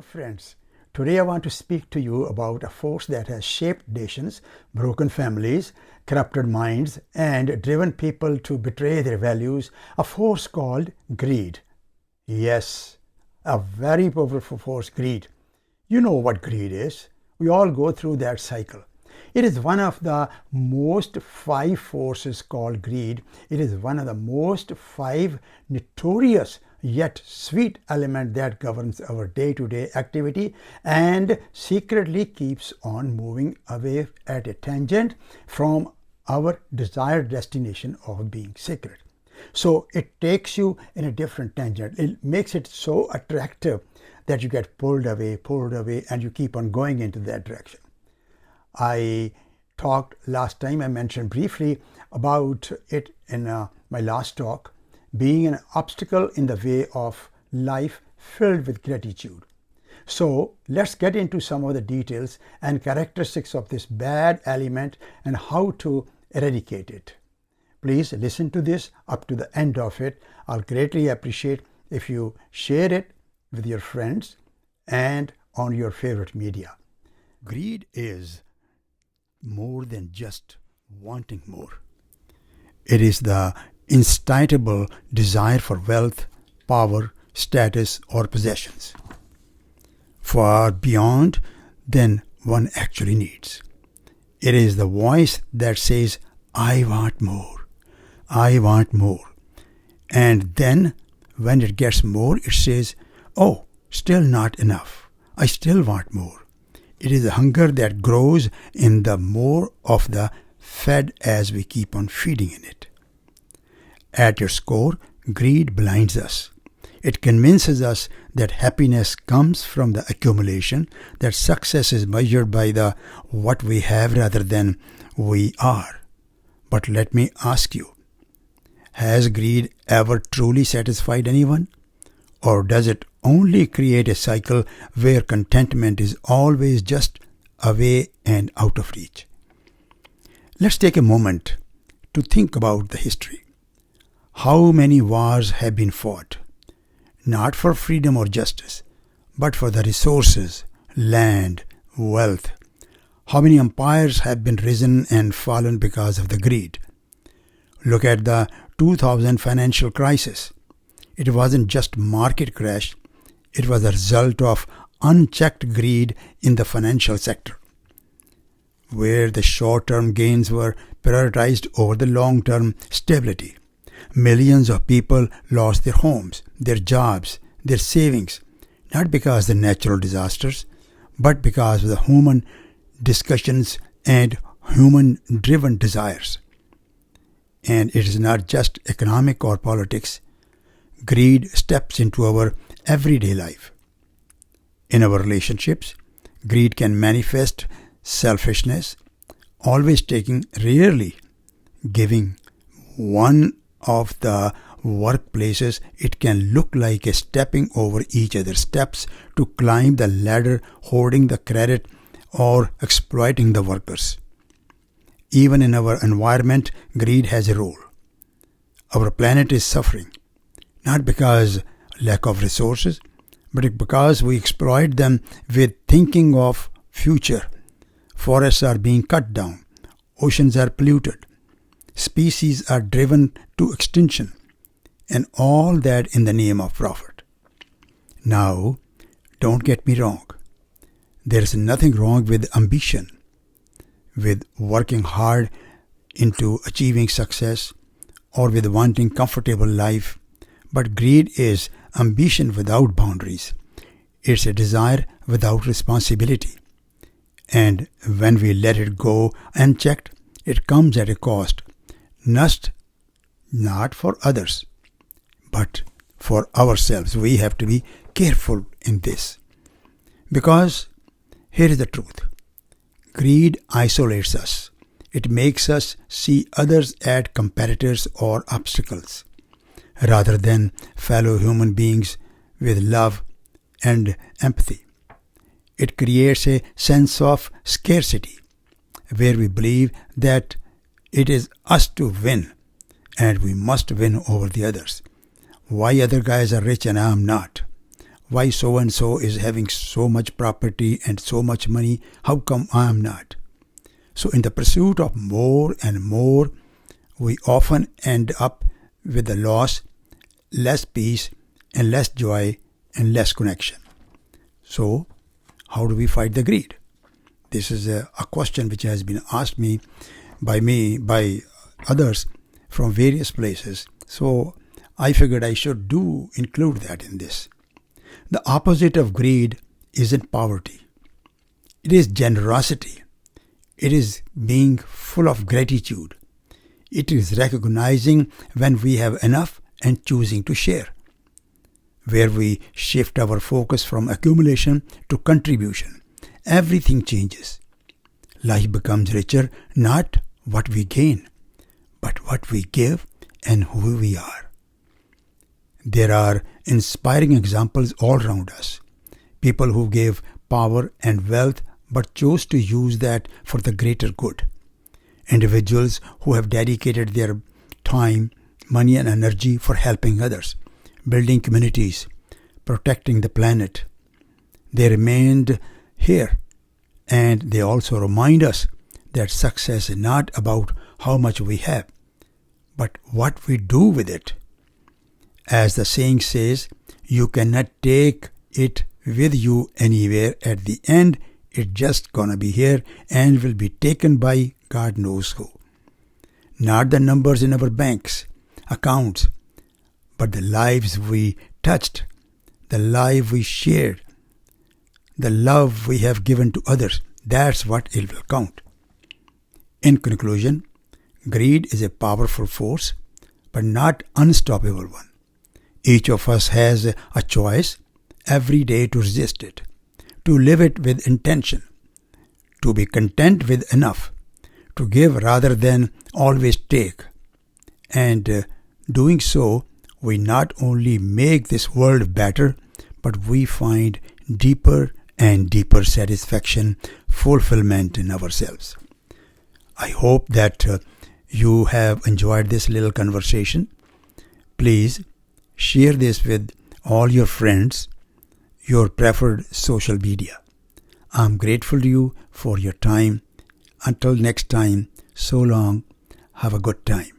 friends. Today I want to speak to you about a force that has shaped nations, broken families, corrupted minds, and driven people to betray their values, a force called greed. Yes, a very powerful force, greed. You know what greed is. We all go through that cycle. It is one of the most five forces called greed. It is one of the most five notorious yet sweet element that governs our day-to-day activity and secretly keeps on moving away at a tangent from our desired destination of being sacred. So it takes you in a different tangent. It makes it so attractive that you get pulled away, and you keep on going into that direction. I talked last time, I mentioned briefly about it in my last talk, being an obstacle in the way of life filled with gratitude. So let's get into some of the details and characteristics of this bad element and how to eradicate it. Please listen to this up to the end of it. I'll greatly appreciate if you share it with your friends and on your favorite media. Greed is more than just wanting more. It is the insatiable desire for wealth, power, status, or possessions, far beyond than one actually needs. It is the voice that says, I want more, I want more. And then when it gets more, it says, oh, still not enough, I still want more. It is a hunger that grows in the more of the fed as we keep on feeding in it. At its core, greed blinds us. It convinces us that happiness comes from the accumulation, that success is measured by the what we have rather than we are. But let me ask you, has greed ever truly satisfied anyone? Or does it only create a cycle where contentment is always just away and out of reach? Let's take a moment to think about the history. How many wars have been fought, not for freedom or justice, but for the resources, land, wealth? How many empires have been risen and fallen because of the greed? Look at the 2000 financial crisis. It wasn't just market crash, it was a result of unchecked greed in the financial sector, where the short-term gains were prioritized over the long-term stability. Millions of people lost their homes, their jobs, their savings, not because of the natural disasters, but because of the human discussions and human-driven desires. And it is not just economic or politics. Greed steps into our everyday life. In our relationships, greed can manifest selfishness, always taking, rarely giving. One of the workplaces, it can look like a stepping over each other's steps to climb the ladder, hoarding the credit, or exploiting the workers. Even in our environment, greed has a role. Our planet is suffering, not because lack of resources, but because we exploit them with thinking of future. Forests are being cut down, oceans are polluted, species are driven to extinction, and all that in the name of profit. Now, don't get me wrong. There is nothing wrong with ambition, with working hard into achieving success, or with wanting comfortable life. But greed is ambition without boundaries. It's a desire without responsibility. And when we let it go unchecked, it comes at a cost. Not for others, but for ourselves. We have to be careful in this. Because here is the truth. Greed isolates us. It makes us see others as competitors or obstacles, rather than fellow human beings with love and empathy. It creates a sense of scarcity, where we believe that it is us to win, and we must win over the others. Why other guys are rich and I am not? why so and so is having so much property and so much money, how come I am not? So in the pursuit of more and more, we often end up with the loss, less peace, and less joy, and less connection. So how do we fight the greed? This is a question which has been asked by others from various places. So I figured I should include that in this. The opposite of greed isn't poverty. It is generosity. It is being full of gratitude. It is recognizing when we have enough and choosing to share. Where we shift our focus from accumulation to contribution, everything changes. Life becomes richer, not what we gain, but what we give and who we are. There are inspiring examples all around us. People who gave power and wealth but chose to use that for the greater good. Individuals who have dedicated their time, money and energy for helping others, building communities, protecting the planet. They remained here, and they also remind us that success is not about how much we have, but what we do with it. As the saying says, you cannot take it with you anywhere. At the end, it's just gonna be here and will be taken by God knows who. Not the numbers in our banks, accounts, but the lives we touched, the life we shared, the love we have given to others. That's what it will count. In conclusion, greed is a powerful force, but not unstoppable one. Each of us has a choice every day to resist it, to live it with intention, to be content with enough, to give rather than always take. And doing so, we not only make this world better, but we find deeper and deeper satisfaction, fulfillment in ourselves. I hope that you have enjoyed this little conversation. Please share this with all your friends, your preferred social media. I'm grateful to you for your time. Until next time, so long. Have a good time.